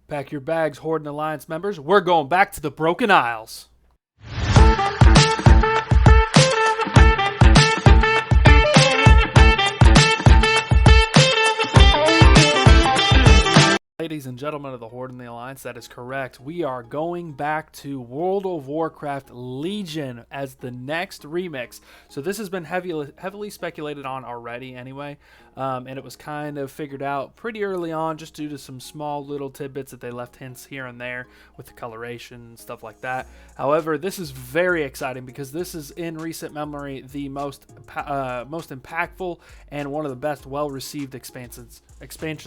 Pack your bags, Horde and Alliance members. We're going back to the Broken Isles. Ladies and gentlemen of the Horde and the Alliance, that is correct. We are going back to World of Warcraft Legion as the next remix. So this has been heavily speculated on already anyway, and it was kind of figured out pretty early on just due to some small little tidbits that they left hints here and there with the coloration and stuff like that. However, this is very exciting because this is in recent memory the most impactful and one of the best well-received expansions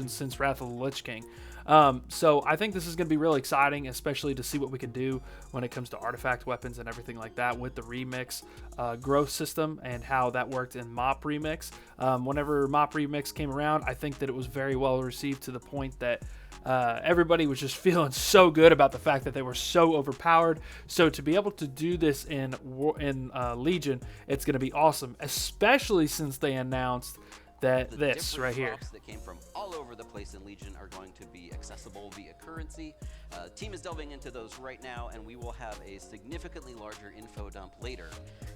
since Wrath of the Lich King. So I think this is going to be really exciting, especially to see what we can do when it comes to artifact weapons and everything like that with the remix growth system and how that worked in Mop Remix. Whenever Mop Remix came around, I think that it was very well received to the point that everybody was just feeling so good about the fact that they were so overpowered. So to be able to do this in Legion, it's going to be awesome, especially since they announced that this right here that came from all over the place in Legion are going to be accessible via currency. Team is delving into those right now, and we will have a significantly larger info dump later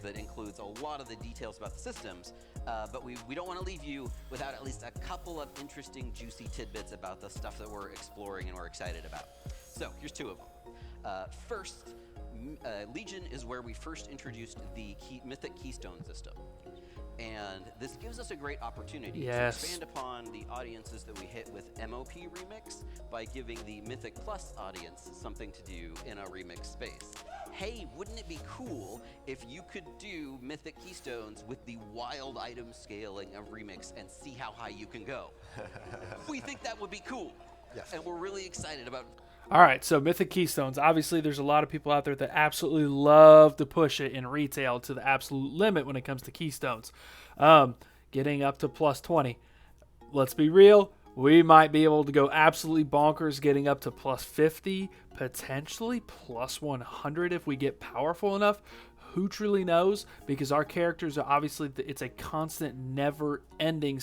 that includes a lot of the details about the systems, but we don't want to leave you without at least a couple of interesting juicy tidbits about the stuff that we're exploring and we're excited about. So here's two of them. First, Legion is where we first introduced the Mythic Keystone system. And this gives us a great opportunity to expand upon the audiences that we hit with MOP Remix by giving the Mythic Plus audience something to do in a remix space. Hey, wouldn't it be cool if you could do Mythic Keystones with the wild item scaling of Remix and see how high you can go? We think that would be cool. Yes. And we're really excited about. All right, so Mythic Keystones. Obviously, there's a lot of people out there that absolutely love to push it in retail to the absolute limit when it comes to Keystones. Getting up to plus 20. Let's be real. We might be able to go absolutely bonkers getting up to plus 50, potentially plus 100 if we get powerful enough. Who truly knows? Because our characters are obviously, it's a constant, never-ending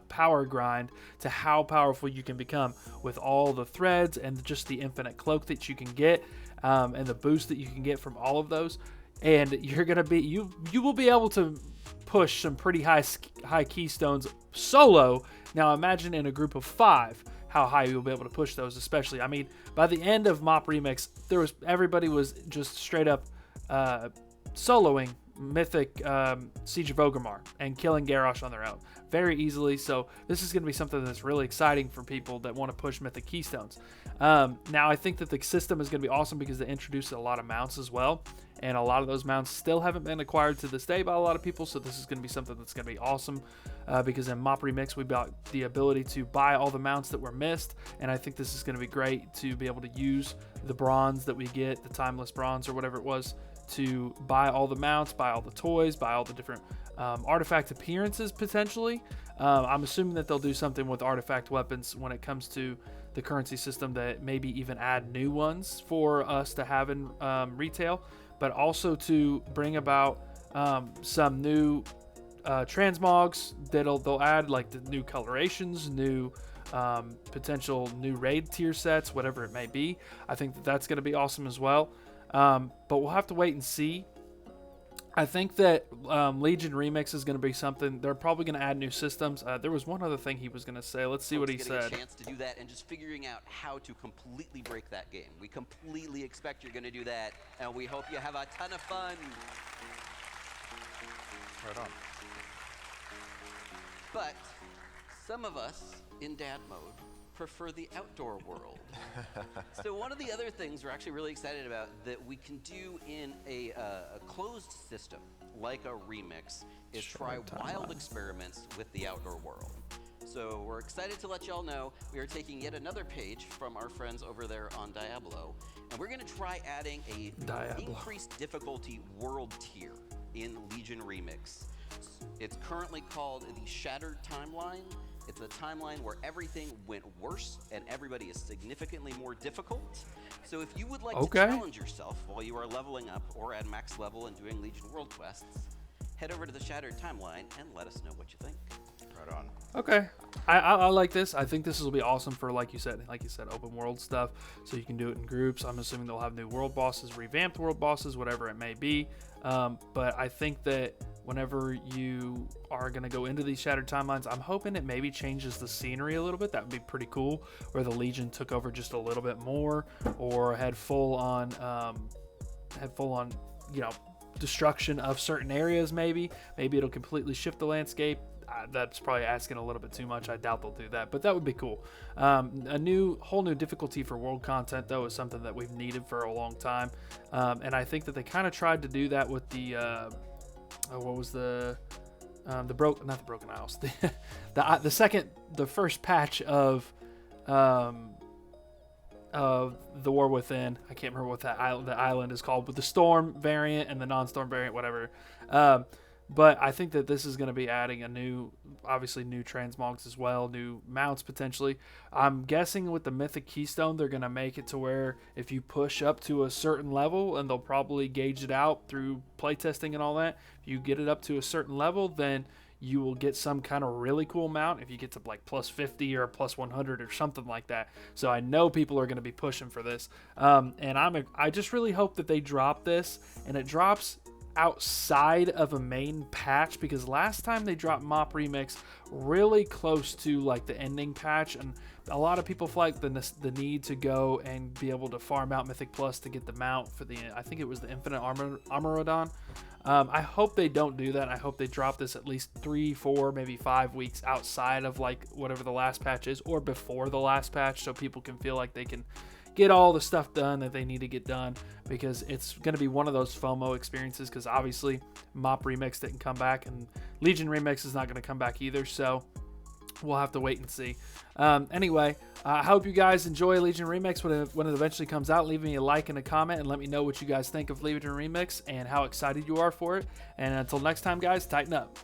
power grind to how powerful you can become with all the threads and just the infinite cloak that you can get, and the boost that you can get from all of those. And you're gonna be you will be able to push some pretty high keystones solo. Now imagine in a group of 5 how high you'll be able to push those. Especially, I mean, by the end of Mop Remix, everybody was just straight up soloing Mythic Siege of Orgrimmar and killing Garrosh on their own very easily. So this is going to be something that's really exciting for people that want to push Mythic Keystones. Now I think that the system is going to be awesome because they introduced a lot of mounts as well, and a lot of those mounts still haven't been acquired to this day by a lot of people. So this is going to be something that's going to be awesome because in Mop Remix we got the ability to buy all the mounts that were missed, and I think this is going to be great to be able to use the bronze that we get, the timeless bronze or whatever it was, to buy all the mounts, buy all the toys, buy all the different artifact appearances potentially. I'm assuming that they'll do something with artifact weapons when it comes to the currency system, that maybe even add new ones for us to have in retail, but also to bring about some new transmogs they'll add, like the new colorations, new potential new raid tier sets, whatever it may be. I think that that's going to be awesome as well. But we'll have to wait and see. I think that Legion Remix is going to be something. They're probably going to add new systems. There was one other thing he was going to say. Let's see what he said. A chance to do that and just figuring out how to completely break that game. We completely expect you're going to do that, and we hope you have a ton of fun. Right on. But some of us in dad mode prefer the outdoor world. So one of the other things we're actually really excited about that we can do in a closed system like a remix is try wild experiments with the outdoor world. So we're excited to let y'all know we are taking yet another page from our friends over there on Diablo, and we're going to try adding a increased difficulty world tier in Legion Remix. It's currently called the Shattered Timeline. It's a timeline where everything went worse and everybody is significantly more difficult. So if you would like to challenge yourself while you are leveling up or at max level and doing Legion World Quests, head over to the Shattered Timeline and let us know what you think. Right on. Okay. I like this. I think this will be awesome for, like you said, open world stuff. So you can do it in groups. I'm assuming they'll have new world bosses, revamped world bosses, whatever it may be. But I think that whenever you are going to go into these Shattered Timelines, I'm hoping it maybe changes the scenery a little bit. That would be pretty cool, where the Legion took over just a little bit more, or had full on, destruction of certain areas. Maybe it'll completely shift the landscape. That's probably asking a little bit too much. I doubt they'll do that, but that would be cool. A whole new difficulty for world content, though, is something that we've needed for a long time, and I think that they kind of tried to do that with the Broken Isles, the first patch of the War Within. I can't remember what the island is called, but the Storm variant and the non-Storm variant, whatever. But I think that this is going to be adding new transmogs as well, new mounts potentially. I'm guessing with the Mythic Keystone, they're going to make it to where if you push up to a certain level, and they'll probably gauge it out through playtesting and all that, if you get it up to a certain level, then you will get some kind of really cool mount if you get to like plus 50 or plus 100 or something like that. So I know people are going to be pushing for this. And I just really hope that they drop this, and it drops outside of a main patch, because last time they dropped Mop Remix really close to like the ending patch, and a lot of people flagged the need to go and be able to farm out Mythic Plus to get the mount for I think it was the Infinite Armorodon. I hope they don't do that. I hope they drop this at least 3, 4, maybe 5 weeks outside of like whatever the last patch is, or before the last patch, so people can feel like they can get all the stuff done that they need to get done, because it's going to be one of those FOMO experiences, because obviously Mop Remix didn't come back, and Legion Remix is not going to come back either, so we'll have to wait and see. Anyway, I hope you guys enjoy Legion Remix when it eventually comes out. Leave me a like and a comment, and let me know what you guys think of Legion Remix and how excited you are for it. And until next time, guys, tighten up.